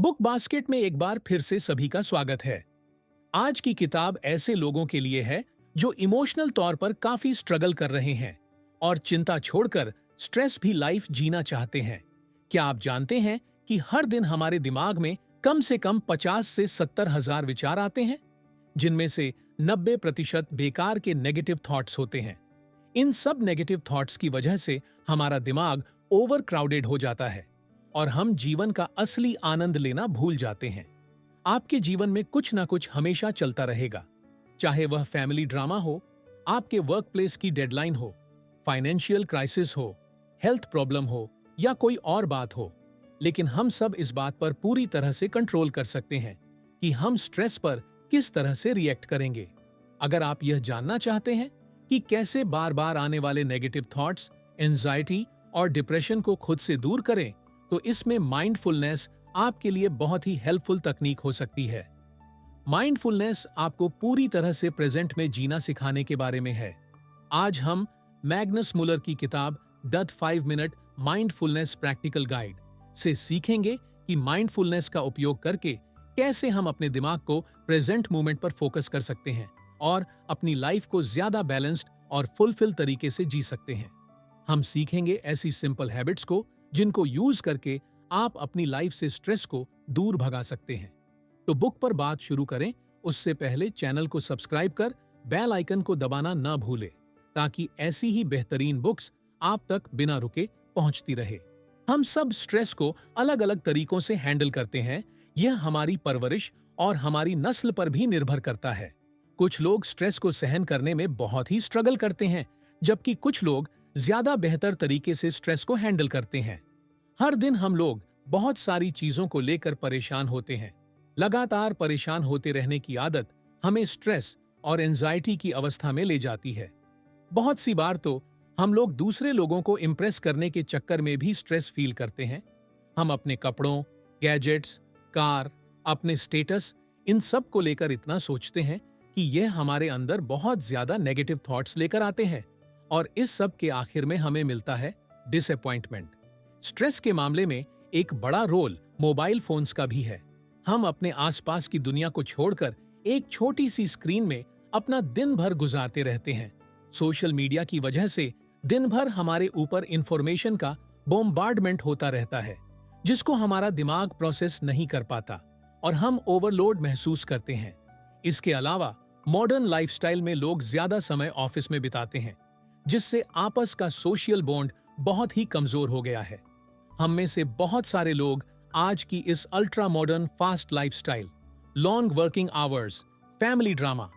Book basket में एक बार फिर से सभी का स्वागत है। आज की किताब ऐसे लोगों के लिए है जो इमोशनल तौर पर काफी स्ट्रगल कर रहे हैं और चिंता छोड़कर स्ट्रेस भी लाइफ जीना चाहते हैं। क्या आप जानते हैं कि हर दिन हमारे दिमाग में कम से कम 50 से 70 हजार विचार आते हैं, जिनमें से 90% बेकार के नेगेटिव थॉट्स होते हैं। इन सब नेगेटिव थॉट्स की वजह से हमारा दिमाग ओवर क्राउडेड हो जाता है और हम जीवन का असली आनंद लेना भूल जाते हैं। आपके जीवन में कुछ ना कुछ हमेशा चलता रहेगा, चाहे वह फैमिली ड्रामा हो, आपके वर्क प्लेस की डेडलाइन हो, फाइनेंशियल क्राइसिस हो, हेल्थ प्रॉब्लम हो या कोई और बात हो। लेकिन हम सब इस बात पर पूरी तरह से कंट्रोल कर सकते हैं कि हम स्ट्रेस पर किस तरह से रिएक्ट करेंगे। अगर आप यह जानना चाहते हैं कि कैसे बार बार आने वाले नेगेटिव थॉट्स, एंजाइटी और डिप्रेशन को खुद से दूर करें, तो इसमें माइंडफुलनेस आपके लिए बहुत ही हेल्पफुल तकनीक हो सकती है। माइंडफुलनेस आपको पूरी तरह से प्रेजेंट में जीना सिखाने के बारे में है। आज हम मैग्नस मुलर की किताब the 5 minute mindfulness practical guide से सीखेंगे कि माइंडफुलनेस का उपयोग करके कैसे हम अपने दिमाग को प्रेजेंट मोमेंट पर फोकस कर सकते हैं और अपनी लाइफ को ज्यादा बैलेंस्ड और फुलफिल तरीके से जी सकते हैं। हम सीखेंगे ऐसी सिंपल हैबिट्स को जिनको यूज करके आप अपनी लाइफ से स्ट्रेस को दूर भगा सकते हैं। तो बुक पर बात शुरू करें उससे पहले चैनल को सब्सक्राइब कर बेल आइकन को दबाना न भूलें, ताकि ऐसी ही बेहतरीन बुक्स आप तक बिना रुके पहुंचती रहे। हम सब स्ट्रेस को अलग अलग तरीकों से हैंडल करते हैं। यह हमारी परवरिश और हमारी नस्ल पर भी निर्भर करता है। कुछ लोग स्ट्रेस को सहन करने में बहुत ही स्ट्रगल करते हैं, जबकि कुछ लोग ज्यादा बेहतर तरीके से स्ट्रेस को हैंडल करते हैं। हर दिन हम लोग बहुत सारी चीजों को लेकर परेशान होते हैं। लगातार परेशान होते रहने की आदत हमें स्ट्रेस और एंजाइटी की अवस्था में ले जाती है। बहुत सी बार तो हम लोग दूसरे लोगों को इम्प्रेस करने के चक्कर में भी स्ट्रेस फील करते हैं। हम अपने कपड़ों, गैजेट्स, कार, अपने स्टेटस, इन सब को लेकर इतना सोचते हैं कि यह हमारे अंदर बहुत ज्यादा नेगेटिव थॉट्स लेकर आते हैं और इस सब के आखिर में हमें मिलता है डिसअपॉइंटमेंट। स्ट्रेस के मामले में एक बड़ा रोल मोबाइल फोन्स का भी है। हम अपने आसपास की दुनिया को छोड़कर एक छोटी सी स्क्रीन में अपना दिन भर गुजारते रहते हैं। सोशल मीडिया की वजह से दिन भर हमारे ऊपर इंफॉर्मेशन का बॉम्बार्डमेंट होता रहता है, जिसको हमारा दिमाग प्रोसेस नहीं कर पाता और हम ओवरलोड महसूस करते हैं। इसके अलावा मॉडर्न लाइफस्टाइल में लोग ज्यादा समय ऑफिस में बिताते हैं, जिससे आपस का सोशल बॉन्ड बहुत ही कमजोर हो गया है। हम में से बहुत सारे लोग आज की इस ultra modern fast lifestyle, long working hours, family drama,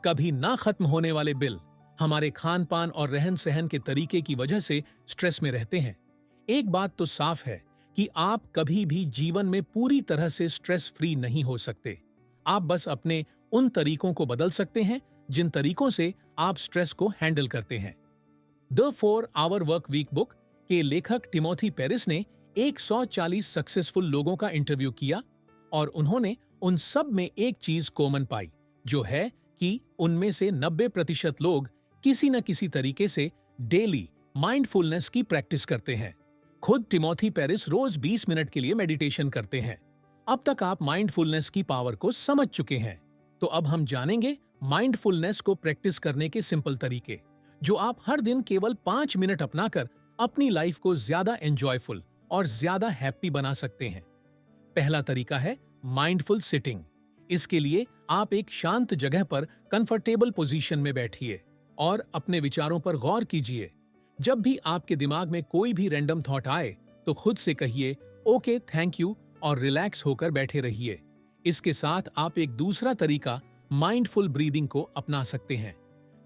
कभी ना खत्म होने वाले बिल, हमारे खान पान और रहन सहन के तरीके की वजह से स्ट्रेस में रहते हैं। एक बात तो साफ है कि आप कभी भी जीवन में पूरी तरह से स्ट्रेस फ्री नहीं हो सकते। आप बस अपने उन तरीकों को बदल सकते हैं जिन तरीकों से आप स्ट्रेस को हैंडल करते हैं। The 4 hour work week book के लेखक टिमोथी पेरिस ने 140 सक्सेसफुल लोगों का इंटरव्यू किया और उन्होंने उन सब में एक चीज कॉमन पाई, जो है कि उनमें से 90% लोग किसी न किसी तरीके से डेली माइंडफुलनेस की प्रैक्टिस करते हैं। खुद टिमोथी पेरिस रोज 20 मिनट के लिए मेडिटेशन करते हैं। अब तक आप माइंडफुलनेस की पावर को समझ चुके हैं, तो अब हम जानेंगे माइंडफुलनेस को प्रैक्टिस करने के सिंपल तरीके, जो आप हर दिन केवल 5 मिनट अपनाकर अपनी लाइफ को ज्यादा एंजॉयफुल और ज्यादा हैप्पी बना सकते हैं। पहला तरीका है माइंडफुल सिटिंग। इसके लिए आप एक शांत जगह पर कंफर्टेबल पोजीशन में बैठिए और अपने विचारों पर गौर कीजिए। जब भी आपके दिमाग में कोई भी रैंडम थॉट आए, तो खुद से कहिए ओके, थैंक यू और रिलैक्स होकर बैठे रहिए। इसके साथ आप एक दूसरा तरीका माइंडफुल ब्रीदिंग को अपना सकते हैं।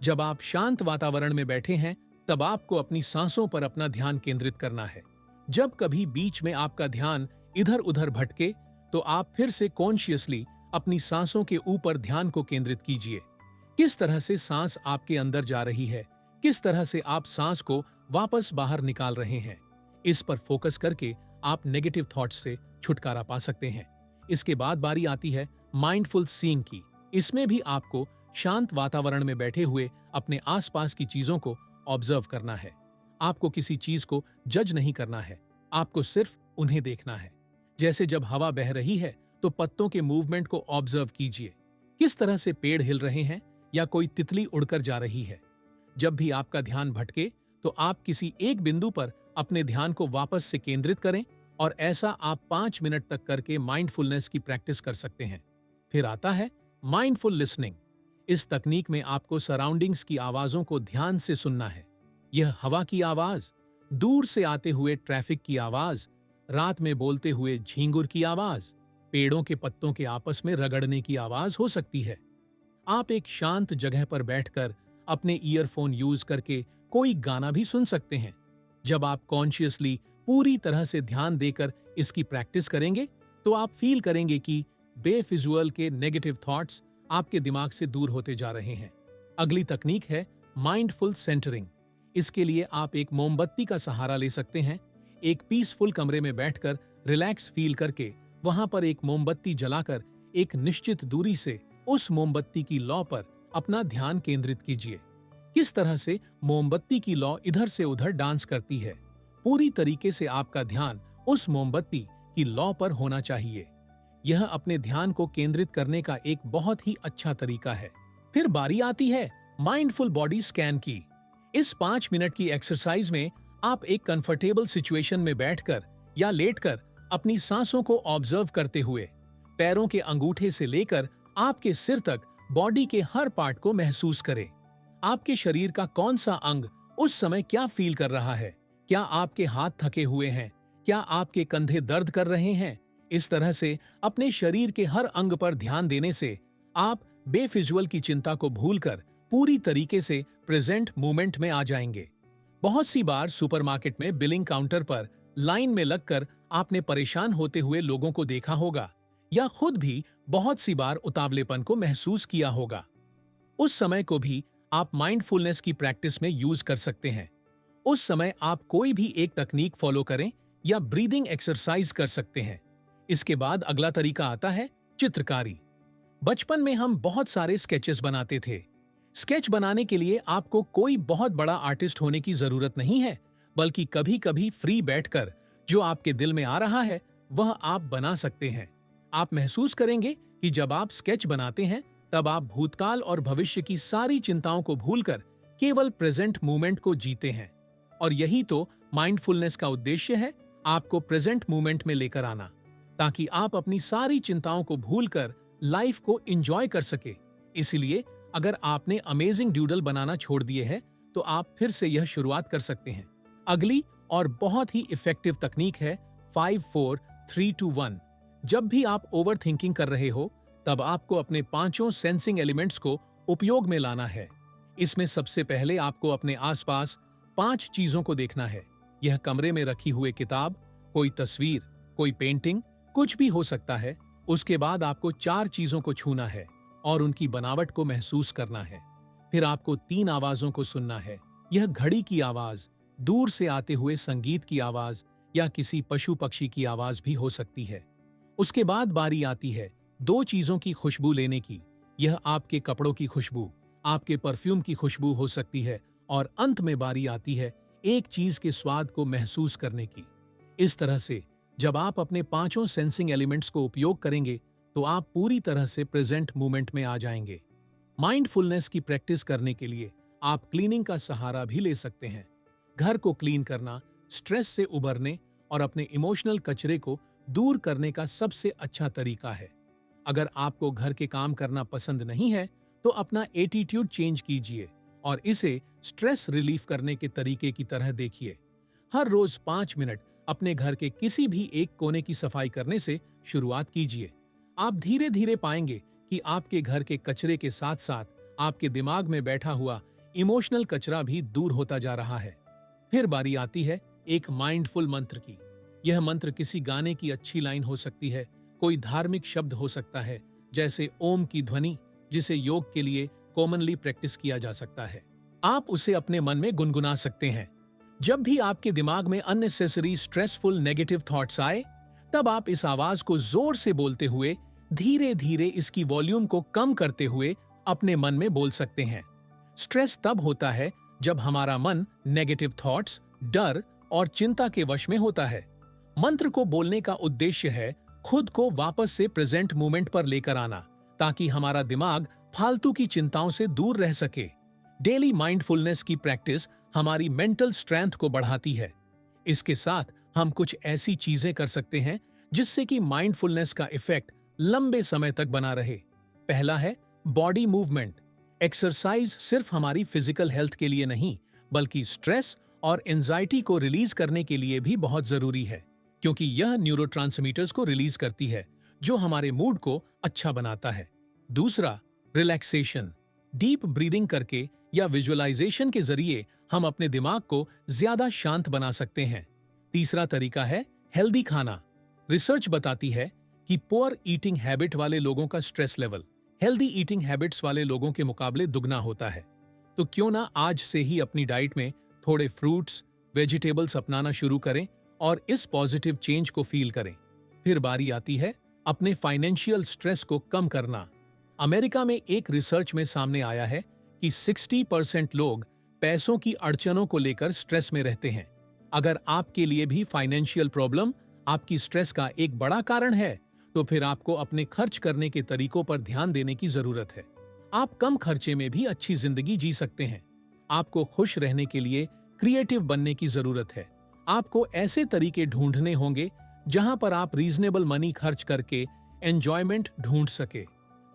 जब आप शांत वातावरण में बैठे हैं, तब आपको अपनी सांसों पर अपना ध्यान केंद्रित करना है। जब कभी बीच में आपका ध्यान इधर उधर भटके, तो आप फिर से कॉन्शियसली अपनी सांसों के ऊपर ध्यान को केंद्रित कीजिए। किस तरह से सांस आपके अंदर जा रही है, किस तरह से आप सांस को वापस बाहर निकाल रहे हैं, इस पर फोकस करके आप नेगेटिव थॉट्स से छुटकारा पा सकते हैं। इसके बाद बारी आती है माइंडफुल सीइंग की। इसमें भी आपको शांत वातावरण में बैठे हुए अपने आसपास की चीजों को ऑब्जर्व करना है। आपको किसी चीज को जज नहीं करना है, आपको सिर्फ उन्हें देखना है। जैसे जब हवा बह रही है तो पत्तों के मूवमेंट को ऑब्जर्व कीजिए। किस तरह से पेड़ हिल रहे हैं या कोई तितली उड़कर जा रही है। जब भी आपका ध्यान भटके तो आप किसी एक बिंदु पर अपने ध्यान को वापस से केंद्रित करें, और ऐसा आप 5 मिनट तक करके माइंडफुलनेस की प्रैक्टिस कर सकते हैं। फिर आता है माइंडफुल लिसनिंग। इस तकनीक में आपको सराउंडिंग्स की आवाजों को ध्यान से सुनना है। यह हवा की आवाज, दूर से आते हुए ट्रैफिक की आवाज, रात में बोलते हुए झींगुर की आवाज, पेड़ों के पत्तों के आपस में रगड़ने की आवाज हो सकती है। आप एक शांत जगह पर बैठकर अपने ईयरफोन यूज करके कोई गाना भी सुन सकते हैं। जब आप कॉन्शियसली पूरी तरह से ध्यान देकर इसकी प्रैक्टिस करेंगे तो आप फील करेंगे कि बेफिजुअल के नेगेटिव थॉट्स आपके दिमाग से दूर होते जा रहे हैं। अगली तकनीक है माइंडफुल सेंटरिंग। इसके लिए आप एक मोमबत्ती का सहारा ले सकते हैं। एक पीसफुल कमरे में बैठकर रिलैक्स फील करके वहां पर एक मोमबत्ती जलाकर एक निश्चित दूरी से उस मोमबत्ती की लौ पर अपना ध्यान केंद्रित कीजिए। किस तरह से मोमबत्ती की लौ इधर से उधर डांस करती है, पूरी तरीके से आपका ध्यान उस मोमबत्ती की लौ पर होना चाहिए। यह अपने ध्यान को केंद्रित करने का एक बहुत ही अच्छा तरीका है। फिर बारी आती है माइंडफुल बॉडी स्कैन की। इस 5 मिनट की एक्सरसाइज में आप एक कंफर्टेबल सिचुएशन में बैठकर या लेटकर अपनी सांसों को ऑब्जर्व करते हुए पैरों के अंगूठे से लेकर आपके सिर तक बॉडी के हर पार्ट को महसूस करें। आपके शरीर का कौन सा अंग उस समय क्या फील कर रहा है? क्या आपके हाथ थके हुए हैं? क्या आपके कंधे दर्द कर रहे हैं? इस तरह से अपने शरीर के हर अंग पर ध्यान देने से आप बेफिजुअल की चिंता को भूलकर पूरी तरीके से प्रेजेंट मोमेंट में आ जाएंगे। बहुत सी बार सुपरमार्केट में बिलिंग काउंटर पर लाइन में लगकर आपने परेशान होते हुए लोगों को देखा होगा, या खुद भी बहुत सी बार उतावलेपन को महसूस किया होगा। उस समय को भी आप माइंडफुलनेस की प्रैक्टिस में यूज कर सकते हैं। उस समय आप कोई भी एक तकनीक फॉलो करें या ब्रीदिंग एक्सरसाइज कर सकते हैं। इसके बाद अगला तरीका आता है चित्रकारी। बचपन में हम बहुत सारे स्केचेस बनाते थे। स्केच बनाने के लिए आपको कोई बहुत बड़ा आर्टिस्ट होने की जरूरत नहीं है, बल्कि कभी कभी फ्री बैठकर जो आपके दिल में आ रहा है वह आप बना सकते हैं। आप महसूस करेंगे कि जब आप स्केच बनाते हैं तब आप भूतकाल और भविष्य की सारी चिंताओं को भूलकर केवल प्रेजेंट मोमेंट को जीते हैं। और यही तो माइंडफुलनेस का उद्देश्य है, आपको प्रेजेंट मोमेंट में लेकर आना, ताकि आप अपनी सारी चिंताओं को भूलकर लाइफ को एंजॉय कर सके। इसलिए अगर आपने अमेजिंग ड्यूडल बनाना छोड़ दिए है तो आप फिर से यह शुरुआत कर सकते हैं। अगली और बहुत ही इफेक्टिव तकनीक है 5-4-3-2-1। जब भी आप ओवर थिंकिंग कर रहे हो तब आपको अपने 5 सेंसिंग एलिमेंट्स को उपयोग में लाना है। इसमें सबसे पहले आपको अपने आसपास 5 चीजों को देखना है। यह कमरे में रखी हुई किताब, कोई तस्वीर, कोई पेंटिंग, कुछ भी हो सकता है। उसके बाद आपको 4 चीजों को छूना है और उनकी बनावट को महसूस करना है। फिर आपको 3 आवाजों को सुनना है। यह घड़ी की आवाज, दूर से आते हुए संगीत की आवाज या किसी पशु पक्षी की आवाज भी हो सकती है। उसके बाद बारी आती है 2 चीजों की खुशबू लेने की। यह आपके कपड़ों की खुशबू, आपके परफ्यूम की खुशबू हो सकती है। और अंत में बारी आती है एक चीज के स्वाद को महसूस करने की। इस तरह से जब आप अपने 5 सेंसिंग एलिमेंट्स को उपयोग करेंगे तो आप पूरी तरह से प्रेजेंट मोमेंट में आ जाएंगे। माइंडफुलनेस की प्रैक्टिस करने के लिए आप क्लीनिंग का सहारा भी ले सकते हैं। घर को क्लीन करना स्ट्रेस से उबरने और अपने इमोशनल कचरे को दूर करने का सबसे अच्छा तरीका है। अगर आपको घर के काम करना पसंद नहीं है तो अपना एटीट्यूड चेंज कीजिए और इसे स्ट्रेस रिलीफ करने के तरीके की तरह देखिए। हर रोज 5 मिनट अपने घर के किसी भी एक कोने की सफाई करने से शुरुआत कीजिए। आप धीरे धीरे पाएंगे कि आपके घर के कचरे के साथ साथ आपके दिमाग में बैठा हुआ इमोशनल कचरा भी दूर होता जा रहा है। फिर बारी आती है एक माइंडफुल मंत्र की। यह मंत्र किसी गाने की अच्छी लाइन हो सकती है, कोई धार्मिक शब्द हो सकता है, जैसे ओम की ध्वनि, जिसे योग के लिए कॉमनली प्रैक्टिस किया जा सकता है। आप उसे अपने मन में गुनगुना सकते हैं। जब भी आपके दिमाग में अननेसेसरी स्ट्रेसफुल नेगेटिव थॉट्स आए तब आप इस आवाज को जोर से बोलते हुए धीरे धीरे इसकी वॉल्यूम को कम करते हुए अपने मन में बोल सकते हैं। स्ट्रेस तब होता है जब हमारा मन नेगेटिव थॉट्स, डर और चिंता के वश में होता है। मंत्र को बोलने का उद्देश्य है खुद को वापस से प्रेजेंट मोमेंट पर लेकर आना, ताकि हमारा दिमाग फालतू की चिंताओं से दूर रह सके। डेली माइंडफुलनेस की प्रैक्टिस हमारी मेंटल स्ट्रेंथ को बढ़ाती है। इसके साथ हम कुछ ऐसी चीजें कर सकते हैं जिससे कि माइंडफुलनेस का इफेक्ट लंबे समय तक बना रहे। पहला है बॉडी मूवमेंट। एक्सरसाइज सिर्फ हमारी फिजिकल हेल्थ के लिए नहीं, बल्कि स्ट्रेस और एंजाइटी को रिलीज करने के लिए भी बहुत जरूरी है, क्योंकि यह न्यूरोट्रांसमीटर्स को रिलीज करती है जो हमारे मूड को अच्छा बनाता है। दूसरा, रिलैक्सेशन। डीप ब्रीदिंग करके या विजुअलाइजेशन के जरिए हम अपने दिमाग को ज्यादा शांत बना सकते हैं। तीसरा तरीका है हेल्दी खाना। रिसर्च बताती है कि पुअर ईटिंग हैबिट वाले लोगों का stress level healthy eating habits वाले लोगों के मुकाबले दुगना होता है। तो क्यों ना आज से ही अपनी डाइट में थोड़े फ्रूट्स, वेजिटेबल्स अपनाना शुरू करें और इस पॉजिटिव चेंज को फील करें। फिर बारी आती है अपने फाइनेंशियल स्ट्रेस को कम करना। अमेरिका में एक रिसर्च में सामने आया है कि 60% लोग पैसों की अड़चनों को लेकर स्ट्रेस में रहते हैं। अगर आपके लिए भी फाइनेंशियल प्रॉब्लम आपकी स्ट्रेस का एक बड़ा कारण है, तो फिर आपको अपने खर्च करने के तरीकों पर ध्यान देने की जरूरत है। आप कम खर्चे में भी अच्छी जिंदगी जी सकते हैं। आपको खुश रहने के लिए क्रिएटिव बनने की जरूरत है। आपको ऐसे तरीके ढूंढने होंगे जहां पर आप रीजनेबल मनी खर्च करके एंजॉयमेंट ढूंढ सके।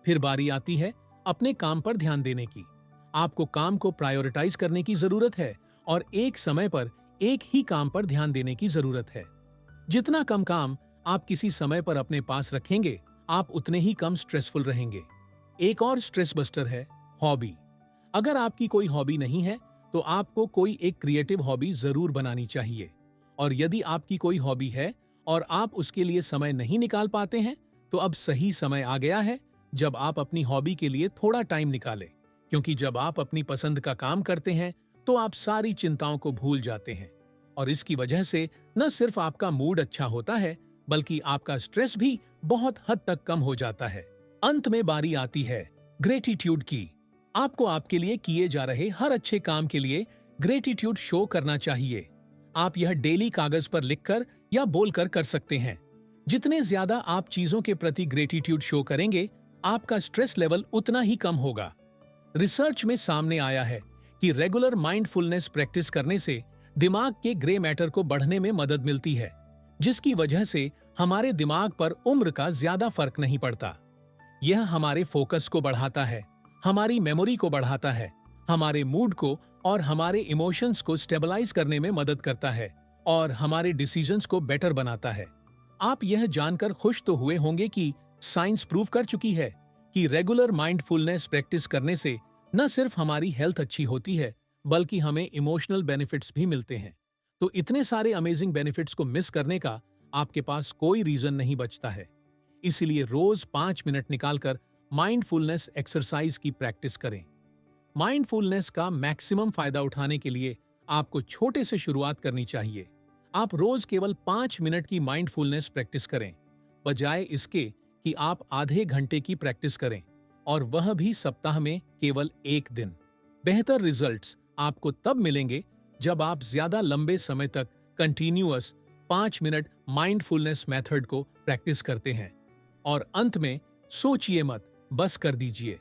फिर बारी आती है अपने काम पर ध्यान देने की। आपको काम को प्रायोरिटाइज करने की जरूरत है और एक समय पर एक ही काम पर ध्यान देने की जरूरत है। जितना कम काम आप किसी समय पर अपने पास रखेंगे, आप उतने ही कम स्ट्रेसफुल रहेंगे। एक और स्ट्रेस बस्टर है हॉबी। अगर आपकी कोई हॉबी नहीं है, तो आपको कोई एक क्रिएटिव हॉबी जरूर बनानी चाहिए। और यदि आपकी कोई हॉबी है और आप उसके लिए समय नहीं निकाल पाते हैं, तो अब सही समय आ गया है जब आप अपनी हॉबी के लिए थोड़ा टाइम निकालें। क्योंकि जब आप अपनी पसंद का काम करते हैं, तो आप सारी चिंताओं को भूल जाते हैं और इसकी वजह से न सिर्फ आपका मूड अच्छा होता है, बल्कि आपका स्ट्रेस भी बहुत हद तक कम हो जाता है। अंत में बारी आती है ग्रेटिट्यूड की। आपको आपके लिए किए जा रहे हर अच्छे काम के लिए ग्रेटिट्यूड शो करना चाहिए। आप यह डेली कागज पर लिखकर या बोलकर कर सकते हैं। जितने ज्यादा आप चीजों के प्रति ग्रेटिट्यूड शो करेंगे, आपका स्ट्रेस लेवल उतना ही कम होगा। रिसर्च में सामने आया है कि रेगुलर माइंडफुलनेस प्रैक्टिस करने से दिमाग के ग्रे मैटर को बढ़ने में मदद मिलती है, जिसकी वजह से हमारे दिमाग पर उम्र का ज्यादा फर्क नहीं पड़ता। यह हमारे फोकस को बढ़ाता है, हमारी मेमोरी को बढ़ाता है, हमारे मूड को और हमारे इमोशंस को स्टेबलाइज करने में मदद करता है और हमारे डिसीजंस को बेटर बनाता है। आप यह जानकर खुश तो हुए होंगे कि साइंस प्रूव कर चुकी है कि रेगुलर माइंडफुलनेस प्रैक्टिस करने से न सिर्फ हमारी हेल्थ अच्छी होती है, बल्कि हमें इमोशनल बेनिफिट्स भी मिलते हैं। तो इतने सारे अमेजिंग बेनिफिट्स को मिस करने का आपके पास कोई रीजन नहीं बचता है। इसलिए रोज 5 मिनट निकालकर माइंडफुलनेस एक्सरसाइज की प्रैक्टिस करें। माइंडफुलनेस का मैक्सिमम फायदा उठाने के लिए आपको छोटे से शुरुआत करनी चाहिए। आप रोज केवल 5 मिनट की माइंडफुलनेस प्रैक्टिस करें, बजाय इसके कि आप आधे घंटे की प्रैक्टिस करें, और वह भी सप्ताह में केवल 1 दिन। बेहतर रिजल्ट्स आपको तब मिलेंगे जब आप ज्यादा लंबे समय तक कंटिन्यूअस 5 मिनट माइंडफुलनेस मेथड को प्रैक्टिस करते हैं। और अंत में सोचिए मत, बस कर दीजिए।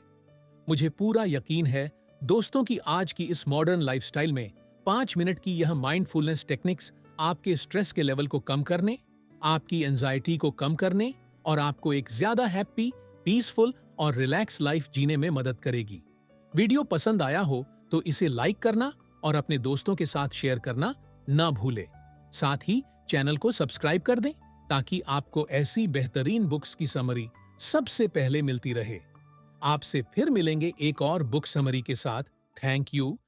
मुझे पूरा यकीन है दोस्तों कि आज की इस मॉडर्न लाइफस्टाइल में 5 मिनट की यह माइंडफुलनेस टेक्निक्स आपके स्ट्रेस के लेवल को कम करने, आपकी एंजाइटी को कम करने और आपको एक ज्यादा हैप्पी, पीसफुल और रिलैक्स लाइफ जीने में मदद करेगी। वीडियो पसंद आया हो तो इसे लाइक करना और अपने दोस्तों के साथ शेयर करना ना भूले। साथ ही चैनल को सब्सक्राइब कर दें ताकि आपको ऐसी बेहतरीन बुक्स की समरी सबसे पहले मिलती रहे। आपसे फिर मिलेंगे एक और बुक समरी के साथ। Thank you.